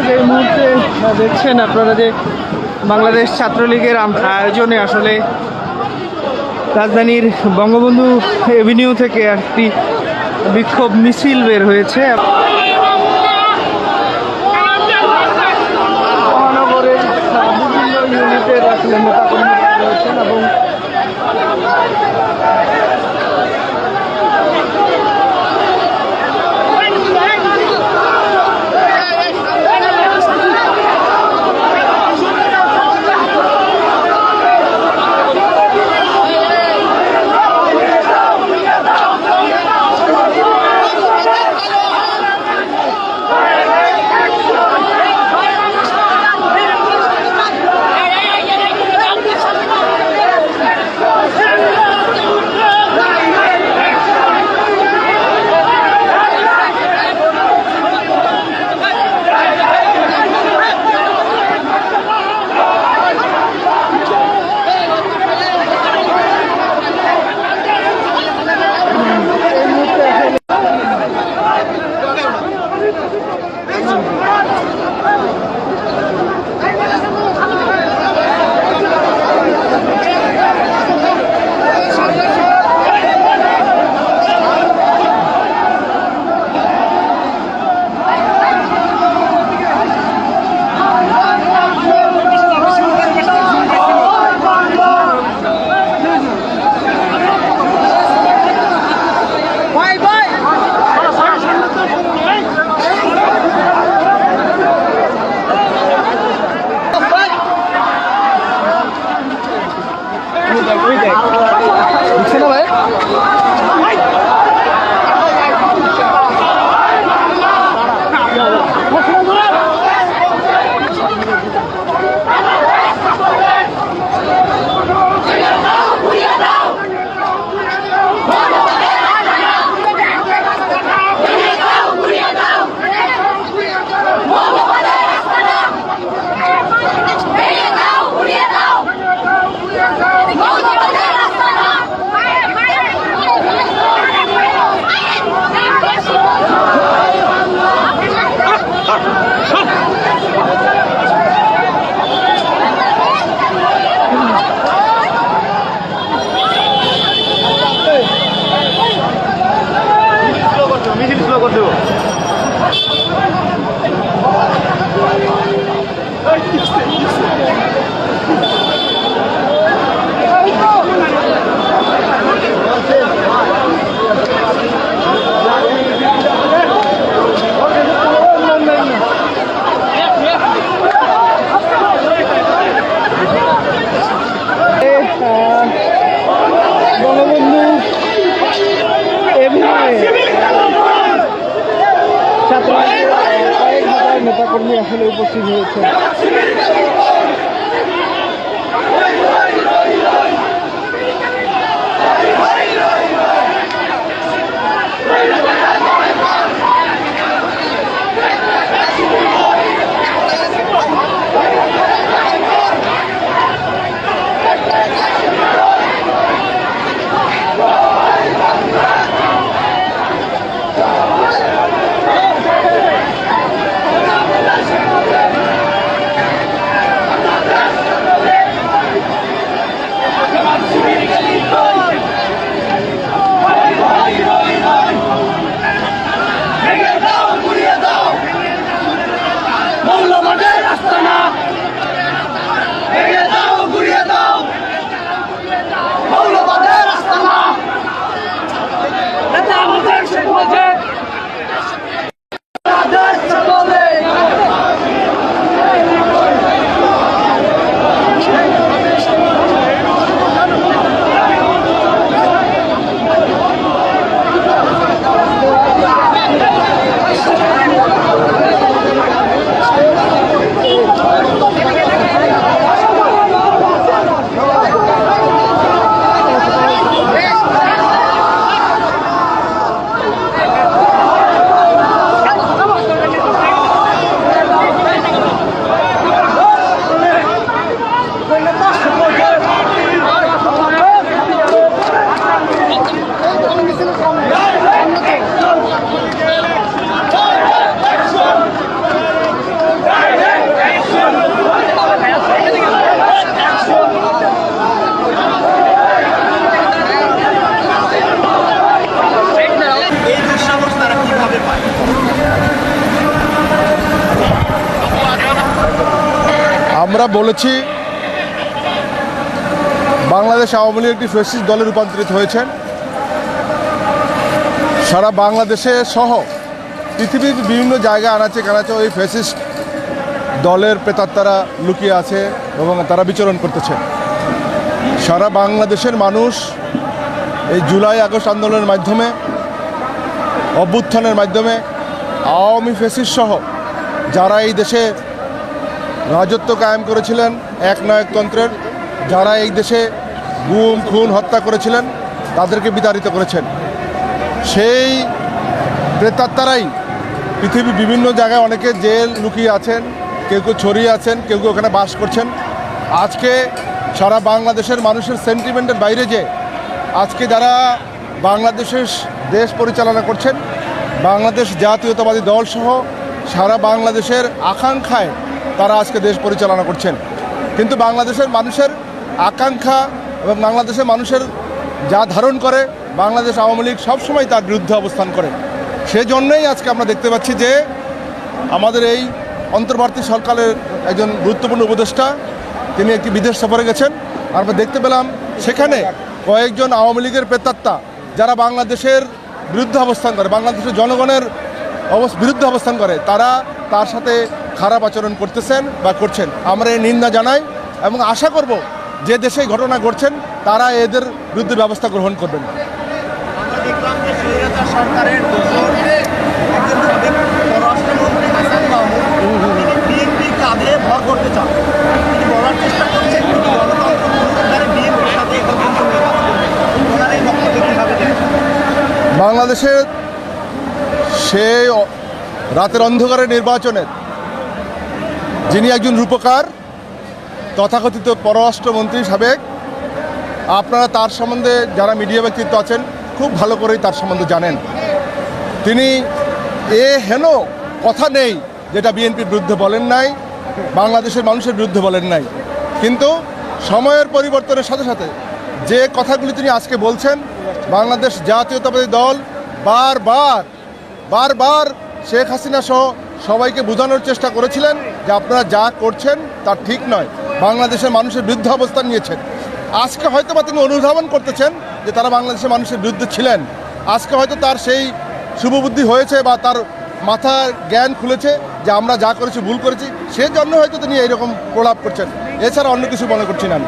দর্শক, এই মুহূর্তে দেখছেন আপনারা যে বাংলাদেশ ছাত্রলীগের আয়োজনে আসলে রাজধানীর বঙ্গবন্ধু এভিনিউ থেকে একটি বিক্ষোভ মিছিল বের হয়েছে। মহানগরের বিভিন্ন ইউনিটের আসলে নেতাকর্মীরা রয়েছেন এবং নেতাকর্মী আসলে উপস্থিত হয়েছে। আমরা বলেছি বাংলাদেশ আওয়ামী লীগ একটি ফ্যাসিস্ট দলে রূপান্তরিত হয়েছেন। সারা বাংলাদেশে সহ পৃথিবীর বিভিন্ন জায়গায় আনাচে কানাচে ওই ফ্যাসিস্ট দলের প্রেতাত্মারা লুকিয়ে আছে এবং তারা বিচরণ করতেছে। সারা বাংলাদেশের মানুষ এই জুলাই আগস্ট আন্দোলনের মাধ্যমে, অভ্যুত্থানের মাধ্যমে আওয়ামী ফ্যাসিস্ট সহ যারা এই দেশে রাজত্ব কায়েম করেছিলেন একনায়কতন্ত্রের, যারা এই দেশে গুম খুন হত্যা করেছিলেন, তাদেরকে বিতাড়িত করেছেন। সেই প্রেতাত্মারাই পৃথিবীর বিভিন্ন জায়গায় অনেকে জেল লুকিয়ে আছেন, কেউ কেউ ছড়িয়ে আছেন, কেউ কেউ ওখানে বাস করছেন। আজকে সারা বাংলাদেশের মানুষের সেন্টিমেন্টের বাইরে যে আজকে যারা বাংলাদেশের দেশ পরিচালনা করছেন, বাংলাদেশ জাতীয়তাবাদী দল সহ সারা বাংলাদেশের আকাঙ্ক্ষায় তারা আজকে দেশ পরিচালনা করছেন। কিন্তু বাংলাদেশের মানুষের আকাঙ্ক্ষা এবং বাংলাদেশের মানুষের যা ধারণ করে বাংলাদেশ আওয়ামী লীগ সবসময় তার বিরুদ্ধে অবস্থান করে। সেজন্যই আজকে আমরা দেখতে পাচ্ছি যে আমাদের এই অন্তর্বর্তী সরকারের একজন গুরুত্বপূর্ণ উপদেষ্টা তিনি একটি বিদেশ সফরে গেছেন। আমরা দেখতে পেলাম সেখানে কয়েকজন আওয়ামী লীগের প্রেতাত্মা যারা বাংলাদেশের বিরুদ্ধে অবস্থান করে, বাংলাদেশের জনগণের বিরুদ্ধে অবস্থান করে, তারা তার সাথে খারাপ আচরণ করতেছেন বা করছেন। আমরা এই নিন্দা জানাই এবং আশা করব যে দেশে ঘটনা ঘটছেন তারা এদের বিরুদ্ধে ব্যবস্থা গ্রহণ করবেন। আমরা দেখলাম যে স্বৈরাচার সরকারের একজন পররাষ্ট্রমন্ত্রী হাসান মাহমুদ তিনি বিএনপির কাঁধে ভর করতে চান। তিনি বলার চেষ্টা করছেন তিনি গণতন্ত্র পুনরুদ্ধারে বিএনপির সাথে একত্রিত হয়ে কাজ করবেন। ওনার এই বক্তব্য কীভাবে দেখেন? বাংলাদেশের সেই রাতের অন্ধকারের নির্বাচনের যিনি একজন রূপকার, তথাকথিত পররাষ্ট্রমন্ত্রী সাবেক, আপনারা তার সম্বন্ধে যারা মিডিয়া ব্যক্তিত্ব আছেন খুব ভালো করেই তার সম্বন্ধে জানেন। তিনি হেন কথা নেই যেটা বিএনপির বিরুদ্ধে বলেন নাই, বাংলাদেশের মানুষের বিরুদ্ধে বলেন নাই। কিন্তু সময়ের পরিবর্তনের সাথে সাথে যে কথাগুলি তিনি আজকে বলছেন, বাংলাদেশ জাতীয়তাবাদী দল বারবার শেখ হাসিনা সহ সবাইকে বোঝানোর চেষ্টা করেছিলেন যে আপনারা যা করছেন তা ঠিক নয়, বাংলাদেশের মানুষের বিরুদ্ধে অবস্থান নিয়েছেন। আজকে হয়তো বা তিনি অনুধাবন করতেছেন যে তারা বাংলাদেশের মানুষের বিরুদ্ধে ছিলেন। আজকে হয়তো তার সেই শুভবুদ্ধি হয়েছে বা তার মাথার জ্ঞান খুলেছে যে আমরা যা করেছি ভুল করেছি, সেজন্য হয়তো তিনি এইরকম প্রলাপ করছেন। এছাড়া অন্য কিছু মনে করছি না আমি।